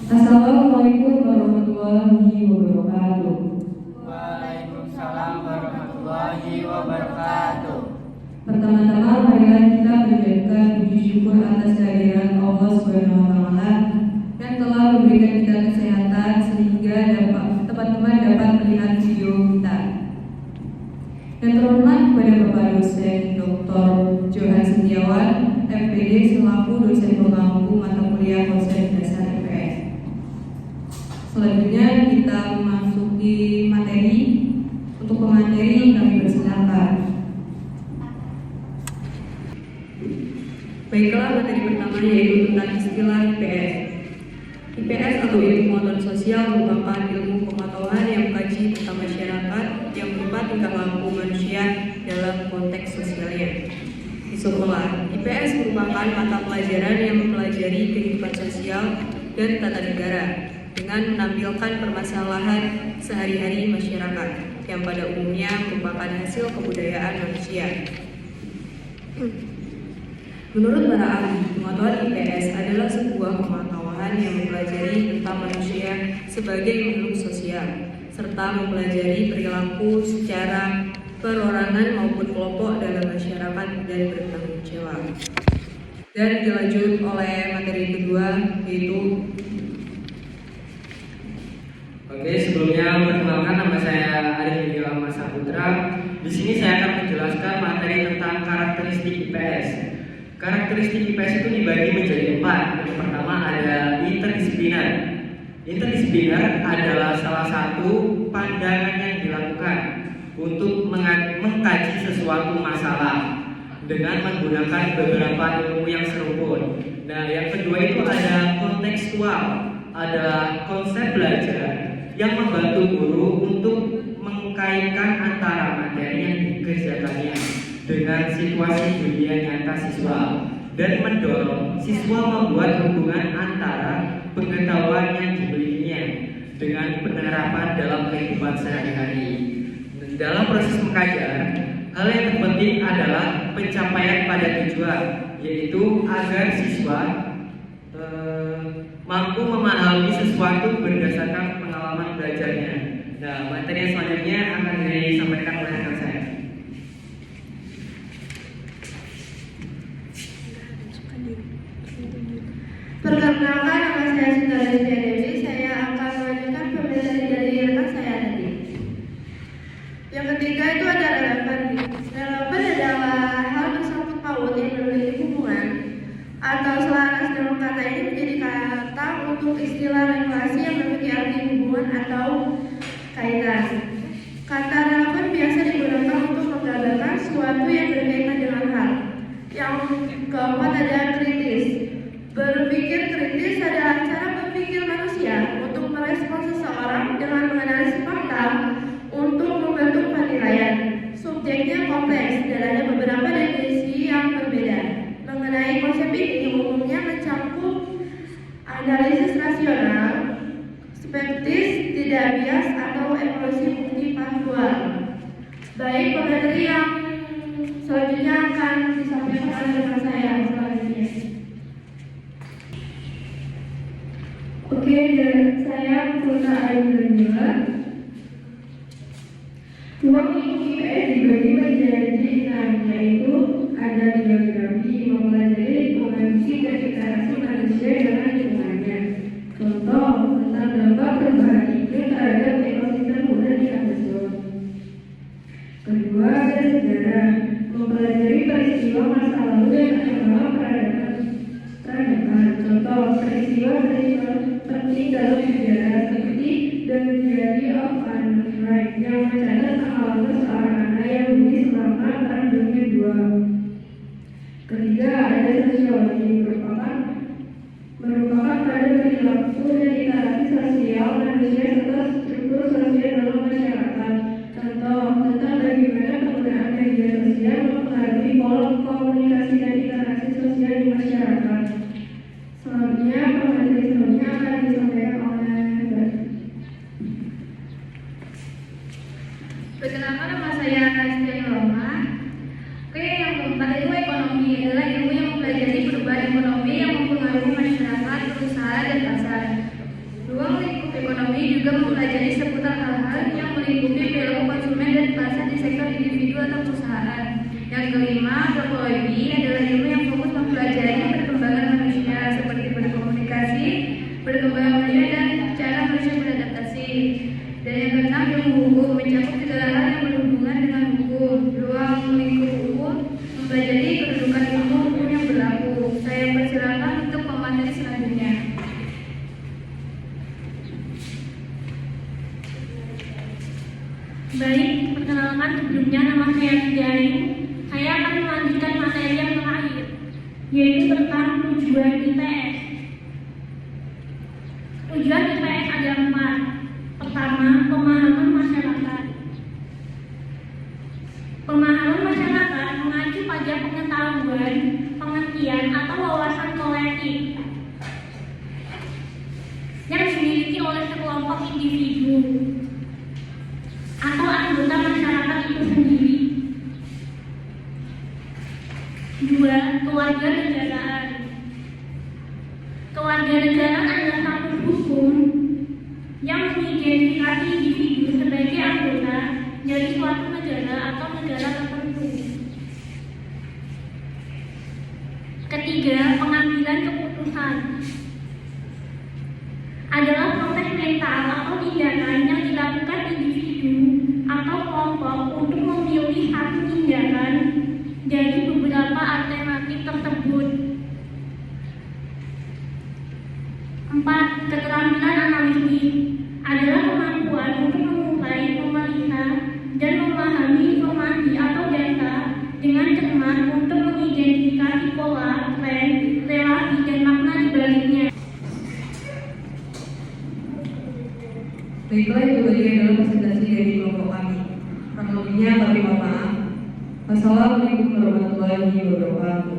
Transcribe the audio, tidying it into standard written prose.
Assalamualaikum warahmatullahi wabarakatuh. Waalaikumsalam warahmatullahi wabarakatuh. Pertama-tama marilah kita mengucapkan puji syukur atas kehadiran Allah Subhanahu wa taala yang telah memberikan kita kesehatan sehingga teman-teman dapat melihat video kita. Yang terhormat kepada Bapak dosen Dr. Johan Setiawan, MPD selaku dosen pemangku mata kuliah konsep dasar IPS. Selanjutnya kita memasuki materi. Untuk pemateri kami persilakan. Baiklah, materi pertama yaitu tentang istilah IPS. IPS atau ilmu pengetahuan sosial merupakan ilmu pengetahuan yang mengkaji tentang masyarakat yang berupa tingkah laku manusia dalam konteks sosialnya. Di sekolah, IPS merupakan mata pelajaran yang mempelajari kehidupan sosial dan tata negara dengan menampilkan permasalahan sehari-hari masyarakat yang pada umumnya merupakan hasil kebudayaan manusia. Menurut para ahli, pengetahuan IPS adalah sebuah pengetahuan yang mempelajari tentang manusia sebagai makhluk sosial, serta mempelajari perilaku secara perorangan maupun kelompok dalam masyarakat dan bertanggung jawab. Dan dilanjut oleh materi kedua yaitu Sebelumnya perkenalkan, nama saya Arif Yudi Ahmad Saputra. Di sini saya akan menjelaskan materi tentang karakteristik IPS. Karakteristik IPS itu dibagi menjadi 4. Yang pertama ada interdisipliner. Interdisipliner adalah salah satu pandangan yang dilakukan untuk mengkaji sesuatu masalah dengan menggunakan beberapa ilmu yang seruput. Nah, yang kedua itu ada kontekstual, adalah konsep belajar yang membantu guru untuk mengkaitkan antara materi yang dikerjakannya dengan situasi dunia nyata siswa dan mendorong siswa membuat hubungan antara pengetahuan yang dimilikinya dengan penerapan dalam kehidupan sehari-hari. Dalam proses mengajar, hal yang terpenting adalah pencapaian pada tujuan, yaitu agar siswa mampu memahami sesuatu berdasarkan pengalaman belajarnya. Nah, materi selanjutnya akan disampaikan oleh rekan saya. Perkenalkan, nama saya Sinta Rizia Dewi. Saya akan melanjutkan pembelajaran dari rekan saya tadi. Yang ketiga itu ada relevan. Relevan adalah hal tersangkut paut yang memiliki hubungan atau selaras dalam kata ini menjadi kata untuk istilah relasi yang memiliki arti hubungan atau kaitan. Kata relevan biasa digunakan untuk menggambarkan sesuatu yang berkaitan dengan hal. Yang keempat ada kritis. Berpikir kritis adalah cara berpikir manusia untuk merespons seseorang dengan menganalisis fakta untuk membentuk penilaian. Subjeknya kompleks dan ada beberapa definisi yang berbeda. Mengenai konsep ini umumnya mencakup analisis rasional, skeptis, tidak bias, atau evolusi bukti faktual. Baik, pemateri yang selanjutnya akan disampaikan oleh rekan saya selanjutnya. Oke, dan saya Purna Ayu Danila. Ruang lingkup IPS dibagi menjadi 6, yaitu ada biografi, mempelajari lingkungan fisik dan interaksi manusia dengan lingkungannya. Contoh tentang dampak perubahan iklim terhadap ekosistem hutan di Amazon. Kedua ada sejarah, mempelajari peristiwa masa lalu dan perkembangan peradaban. Contoh peristiwa penting dalam sejarah seperti The Diary of Anne Frank yang mencatat pengalaman seorang anak Yahudi selama Perang Dunia II. Ketiga ada sosiologi, merupakan pada perilaku dan interaksi sosial manusia serta struktur sosial dalam masyarakat. Contoh tentang bagaimana penggunaan media sosial mempengaruhi pola komunikasi dan interaksi sosial di masyarakat. Selanjutnya, pemateri selanjutnya akan disampaikan oleh Mbak. Perkenalkan, nama saya Rizky Roma. Yang keempat itu ekonomi adalah ilmu yang mempelajari perubahan ekonomi yang mempengaruhi masyarakat, perusahaan, dan pasar. kami juga mempelajari seputar hal-hal yang melingkupi perilaku konsumen dan pasar di sektor individu atau perusahaan. Yang kelima, antropologi adalah ilmu yang fokus mempelajari perkembangan manusia seperti berkomunikasi, perkembangan manusia dan cara manusia beradaptasi. Dan yang keenam, ilmu hukum mencakup segala hal yang berhubungan dengan hukum. Ruang lingkup hukum mempelajari kedudukan ilmu hukum yang berlaku. Saya persilakan untuk pemateri selanjutnya. Baik, perkenalkan sebelumnya nama saya Tidiayu. Saya akan melanjutkan materi yang terakhir, yaitu tentang tujuan IPS. Tujuan IPS ada 4. Pertama, pemahaman masyarakat. Pemahaman masyarakat mengacu pada pengetahuan, pengertian atau wawasan kolektif yang dimiliki oleh sekelompok individu atau anggota masyarakat itu sendiri. 2. Kewarganegaraan. Kewarganegaraan adalah satu hukum yang mengidentifikasi individu sebagai anggota dari suatu negara atau negara tertentu. Ketiga, pengambilan keputusan adalah proses mental atau tindakan yang dilakukan individu atau kelompok untuk memilih satu tindakan dari beberapa alternatif tersebut. 4. Keterampilan analisis adalah kemampuan untuk mengurai, memeriksa, dan memahami informasi atau data dengan cermat untuk mengidentifikasi pola, tren, relasi, dan makna di baliknya. Baiklah, itu tadi adalah presentasi dari kelompok kami. Kurang lebihnya kami mohon maaf. Wassalamualaikum warahmatullahi wabarakatuh.